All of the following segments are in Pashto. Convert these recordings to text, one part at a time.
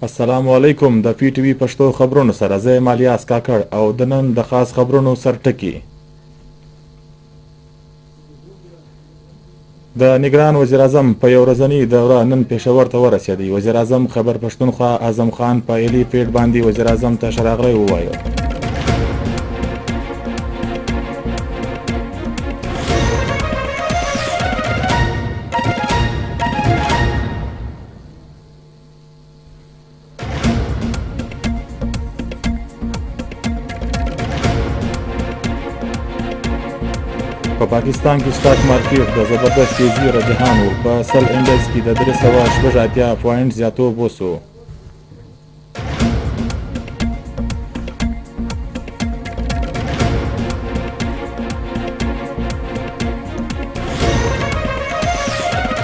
السلام علیکم. د پی ټی وی پښتو خبرونو سره زه یم الیاس کاکړ او د نن د خاص خبرونو سرټکي. د نگران وزیر اعظم په یو ورځنۍ دوره نن پېښور ته ورسېدی. وزیر اعظم خیبر پښتونخوا اعظم خان په ایلي پیټ باندې وزیر اعظم ته ښه راغلی ووایه. په پاکستان کې سټاک مارکیټ د زبردست تیزي رجحان و. په سل انډکس کې د 386 پوینټ زیاتوب وسو.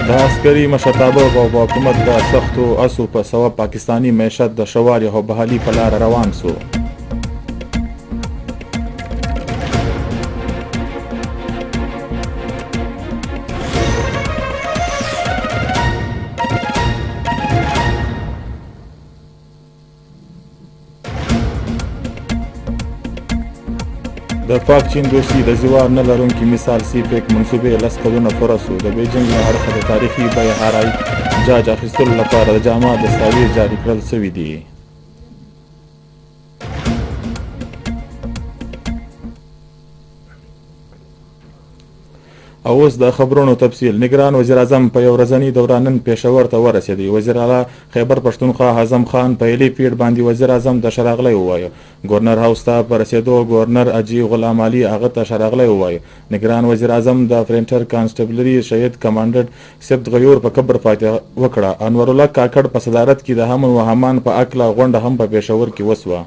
د عسکري مشرتابه او حکومت د سختو اسو په سبب پاکستانی معیشت د شواري او بحالي په لار روان سو. د پاک چین دوسي د زیوار نه لرونکي مثال سی پیک منصوبې 10 کلونه پوره سو. د بیجینګ له اړخه د تاریخي بهرای جاج اخیستلو لپاره د جامع دستاویز جاري کړل شوي دي. او اوس د خبرونو تفصیل. نگران وزیر اعظم په یو ورځنۍ دوره نن پېښور ته ورسېدی. وزیر اعلی خیبر پښتونخوا اعظم خان په ایلي پیټ باندې وزیر اعظم ته ښه راغلی ووایه. گورنر هاوس ته په رسېدو گورنر اجي غلام علي هغه ته ښه راغلی ووایه. نگران وزیر اعظم د فرنټر کانسټبلري شهید کمانډر سبت غیور په قبر فاتحه وکړه. انور الله کاکړ په صدارت کې د امن و امان په اکله غونډه هم په پېښور کې وسوه.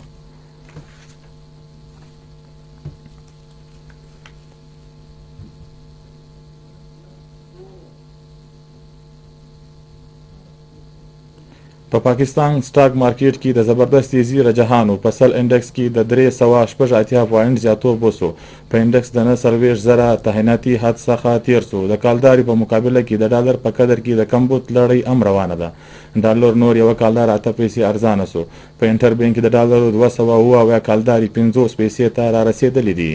په پاکستان سټاک مارکیټ کې د زبردست تیزي رجحان و. په سل انډکس کې د 386 پوینټ زیاتوب وسو. په انډکس د 90,000 تعیناتي حد څخه تیر سو. د کالداري په مقابله کې د ډالر په قدر کې د کمبود لړۍ هم روانه ده. ډالر نور یو کالدار 8 پیسې ارزانه سو. په انټر بانک کې د ډالر 200 کالداري 50 پیسې ته را رسیدلې دي.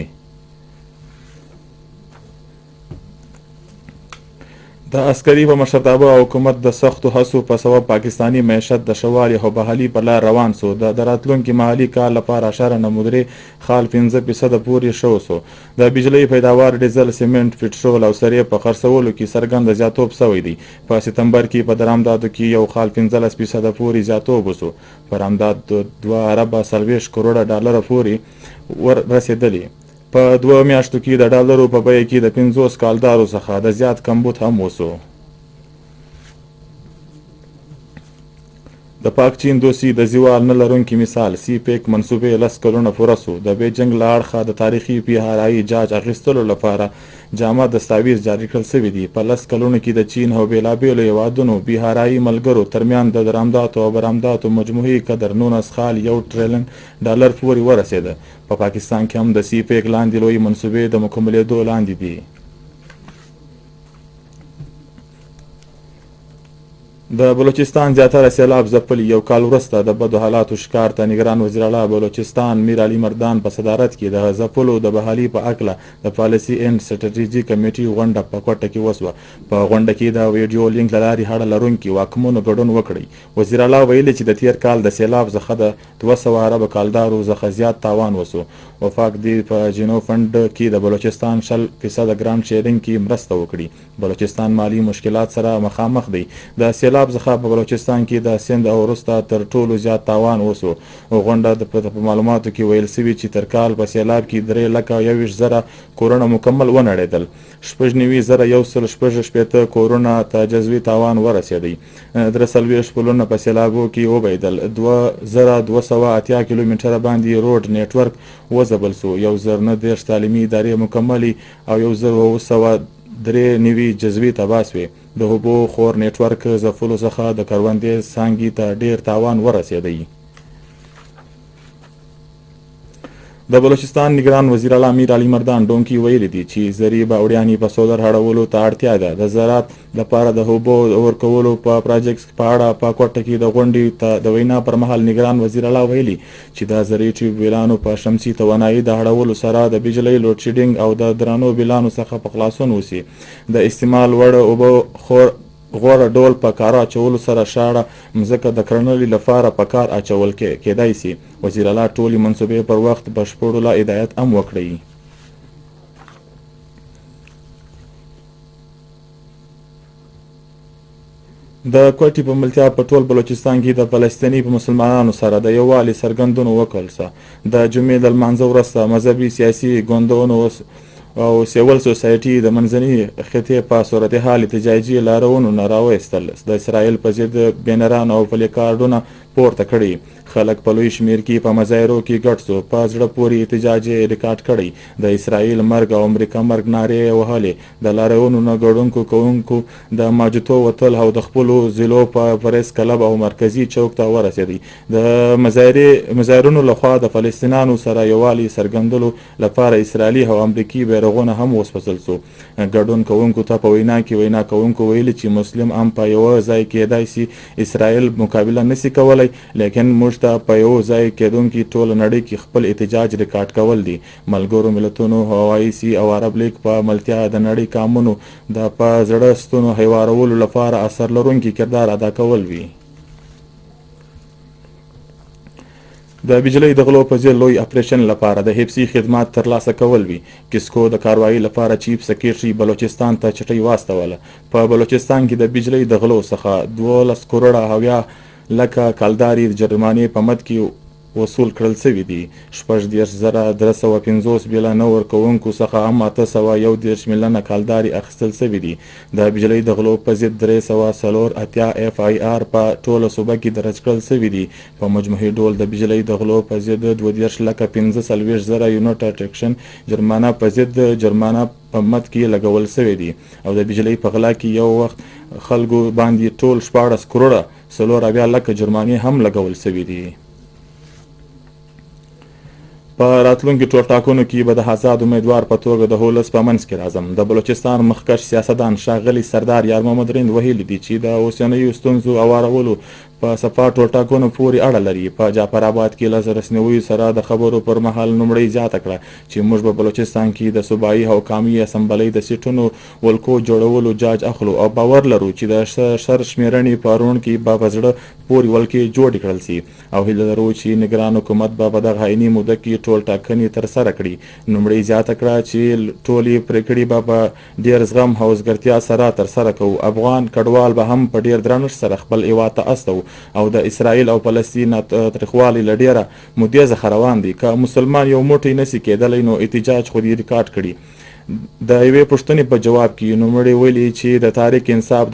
د عسکري په مشرتابه او حکومت د سختو هڅو په سبب پاکستانی معیشت د شواري او بحالي په لار روان سو. د راتلونکي مالي کال لپاره 0.3% پورې شو سو. د بجلی پیداوار ډیزل سیمنټ پټرول او سرې په خرڅولو کې څرګند زیاتوب شوی دی. په سپتمبر کې په درآمداتو کې 1.15% پورې زیاتوب وسو. درآمدات 2.40 کروڑه ډالر پورې ور رسیدلی. په 2 میاشتو کې د ډالرو په بیه کې د 50 کالدارو څخه د زیات کمبود هم وسو. د پاک چین دوسي د زیوال نه لرونکي مثال سی پیک منصوبې 10 کلونه پوره سو. د بیجینګ له اړخه د تاریخي بهرای جاج اخیستلو لپاره جامع دستاویز جاري کړل شوي دي. په 10 کلونو کې د چین او بیلابیلو هیوادونو بهرایي ملګرو ترمیان د درآمداتو او برآمداتو مجموعي قدر 1 ټریلیون ډالر پورې ورسېده. په پاکستان کې هم د سی پیک لاندې لوی منصوبې د مکملېدو لاندې دي. د بلوچستان زیاتره سیلاب ځپلي. یو کال وروسته د بدو حالاتو ښکار ته نگران وزیر اعلی بلوچستان میر علي مردان په صدارت کې د ځپلو د بحالي په اکله د پالیسي اینډ سټریټیجي کمیټې غونډه په کوټه کې وسوه. په غونډه کې د ویډیو لینک له لارې هړه لرونکي واکمنو ګډون وکړي. وزیر اعلی ویلي چې د تیر کال د سیلاب څخه د 200 ارب کالدارو څخه زیات تاوان وسو. وفاق دی په جنو فند کې د بلوچستان 0% ګرانټ شیرینګ کې مرسته وکړي. بلوچستان مالی مشکلات سره مخامخ دی. د سیلاب څخه په بلوچستان کې د سند او وروسته تر ټولو زیات تاوان وسو. غونډه په معلوماتو کې ویل شوي چې تر کال په سیلاب کې 3,21,000 کورونه مکمل ونړېدل. 96,116 کورونه ته جزوي تاوان ورسېدی. 43 پلونه په سیلابو کې وبهیدل. 2,280 کیلومتره باندې روډ نیټورک وځبل سو. 1,019 تعلیمي ادارې مکملي او 1,903 نوي جزوي تباه سوې. د اوبو خور نیټورک ځپلو څخه د کروندې څانګې ته ډیر تاوان ورسېدی. د بلوچستان نگران وزیر اعلی امیر علي مردان ډونکي ویلي دي چې زرعي باوړیانې په سولر هړولو ته اړتیا ده. د زراعت لپاره د اوبو ورکولو په پراجیکټ په اړه په کوټه کې د غونډې ته د وینا پر مهال نگران وزیر اعلی ویلي چې د زرعي ټیوب ویلانو په شمسي توانایي د هړولو سره د بجلۍ لوډ شیډینګ او د درنو بلانو څخه په خلاصون وشي. د استعمال وړ اوبو غوره ډول په کار اچولو سره شاړه مځکه د کرنې لپاره په کار اچول کېدای شي. وزیر اعلی ټولې منصوبې پر وخت بشپړولو هدایت هم وکړی. د کوټې په ملتیا په ټول بلوچستان کې د فلسطیني په مسلمانانو سره د یووالي څرګندونه وکړل. د جمعې د لمانځه وروسته مذهبي سیاسي ګوندونو او سیول سوسایټي د منځنۍ خطې په صورتحال احتجاجي لاروونو نه راوایستل. د اسرائیل په ضد بینران او پلیکارډونه پورته کړي. خلک په لوی شمیر کې په مظاهرو کې ګډ سو. په زړه پورې احتجاج یې ریکارډ کړی. د اسرائیل مرګ او امریکا مرګ نارې وهلې. د لاروونو نه ګډونکو کوونکو د ماجتو وتل او د خپلو ضلعو په پریس کلب او مرکزي چوک ته ورسېدی. د مظاهرونو لخوا د فلسطینیانو سره یووالي څرګندولو لپاره اسرائیلي او امریکي بیرغونه هم وسپځل سو. ګډون کوونکو ته په وینا کې وینا کوونکو ویلي چې مسلم هم په یوه ځای کېدای شي اسرائیل مقابله نشي کولی، لیکن موږ ته په یو ځای کېدونکي ټوله نړۍ کې خپل احتجاج ریکارډ کول دي. ملګرو ملتونو OIC او عرب لیگ په ملتیا د نړۍ قانونو د په زړه ستونو هیوارولو لپاره اثر لرونکي کردار ادا کول وي. د بجلۍ د غلو په ضد لوی اپریشن لپاره د حفظي خدمات ترلاسه کول وي. کسکو د کاروایي لپاره چیف سکریټري بلوچستان ته چټۍ واستوله. په بلوچستان کې د بجلۍ د غلو څخه 12 کروړه 70 لکه کلداري جرمانې په مد کې وصول کړل شوي دي. 14,350 بیلانه ورکوونکو څخه هم 811 میلیونه کلداري اخیستل شوي دي. د بجلۍ د غلو په ضد 384 FIR په ټوله صوبه کې درج کړل شوي دي. په مجموعي ډول د بجلۍ د غلو په ضد 22,45,000 یونټ اټریکشن جرمانه په ضد جرمانه په مد کې لګول شوي دي او د بجلۍ په غلا کې یو وخت خلکو باندې ټول 14 کروړه 40 لکه جرمانې هم لګول شوي دي. په راتلونکي ټولټاکنو کې به د آزاد امیدوار په توګه د هولس په منځ کې راځم. د بلوچستان مخکښ سیاستدان ښاغلي سردار یار محمد رند ویلي دي چې د اوسنیو ستونزو هوارولو په صفا ټولټاکنو پورې اړه لري. په جعفر آباد کې له رسنیویو سره د خبرو پر مهال نومړی زیاته کړه چې موږ په بلوچستان کې د صوبایي حکامي اسمبلۍ د سیټونو ولکو جوړولو جاج اخلو او باور لرو چې د سر شمیرنې په روڼ کې به په زړه پورې ولکې جوړې کړل شي او هیله لرو چې نگران حکومت به په دغه عیني موده کې ټول ټاکنې ترسره کړي. نومړی زیاته کړه چې ټولې پرېکړې به په ډېر زغم او زګرتیا سره ترسره کوو. افغان کډوال به هم په ډېر درنښت سره خپل هېواد ته استو او د اسرائیل او فلسطین تاریخوالي له ډېره مودې څخه روان دي. که مسلمان یو موټی نشي کېدلی نو احتجاج خو دې ریکارډ کړي. د یوې پوښتنې په جواب کې نوموړی ویلي چې د تحریک انصاف د